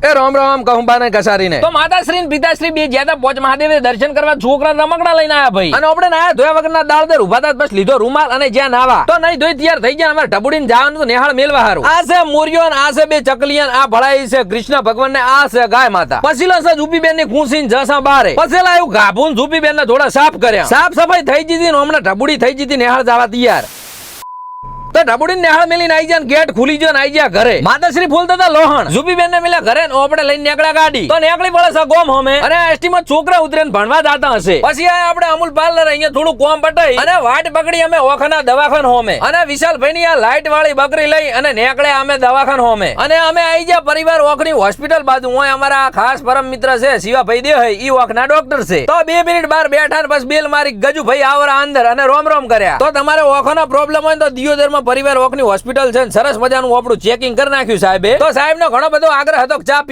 એ રામ રામ કહુંબા ને કસારીને તો માતાશ્રી ને પિતાશ્રી બે જ્યાં પોચ મહાદેવ દર્શન કરવા છોકરા રમકડા લઈને આયા ભાઈ. અને આપણે નાયા ધોયા વગરના દાળ દર ઉભા હતા બસ લીધો રૂમાલ અને જ્યાં નાવા તો નહીં ધોઈ તૈયાર થઈ ગયા અમારે ઢબુડીને જવાનું તો નેહાળ મેલવા હારું. આ છે મોરિયો આ છે બે ચકલિયન આ ભળાઈ છે કૃષ્ણ ભગવાન ને આ છે ગાય માતા. પછી લો છે ઝૂપીબેન ની ખુશી જસા બારે પછી લાયું ગાભુન ઝૂપીબેન ને થોડા સાફ કર્યા. સાફ સફાઈ થઈ જીતી ને હમણાં ઢબુડી થઈ જીતી નેહાળ જવા તૈયાર. તો ઢબુડી નેહાળ મેલીને આઈ જાય ગેટ ખુલી ગયો ને આઈ ગયા ઘરે. માતાશ્રી ફૂલતા હતા લોહણ ઝૂપીબેન ને મેલ્યા ઘરે ને આપણે લઈને નીકળ્યા ગાડી. તો નીકળી પડે છે ગોમ હોમે અને એસટી માં છોકરા ઉતરે ને ભણવા જતા હશે. પછી આ આપણે અમૂલ પાર્લર અહીંયા થોડું કોમ પટાઈ અને વાટ પકડી અમે ઓખાના દવાખાન હોમે અને વિશાલભાઈ ની આ લાઈટ વાળી બકરી લઈ અને નીકળ્યા અમે દવાખાન હોમે અને અમે આઈ ગયા પરિવાર ઓખની હોસ્પિટલ બાજુ. હોય અમારા ખાસ પરમ મિત્ર છે શિવાભાઈ દેહ ઈ ઓખના ડોક્ટર છે. તો 2 મિનિટ બહાર બેઠા ને બસ બેલ મારી ગજુભાઈ આવરા અંદર અને રોમ રોમ કર્યા. તો તમારે ઓખાનો પ્રોબ્લેમ હોય તો દિયોદર માં પરિવાર ઓખની હોસ્પિટલ છે સરસ મજાનું આપણું ચેકિંગ કરી નાખ્યું સાહેબે. તો સાહેબ નો ઘણો બધો આગ્રહ હતો ચા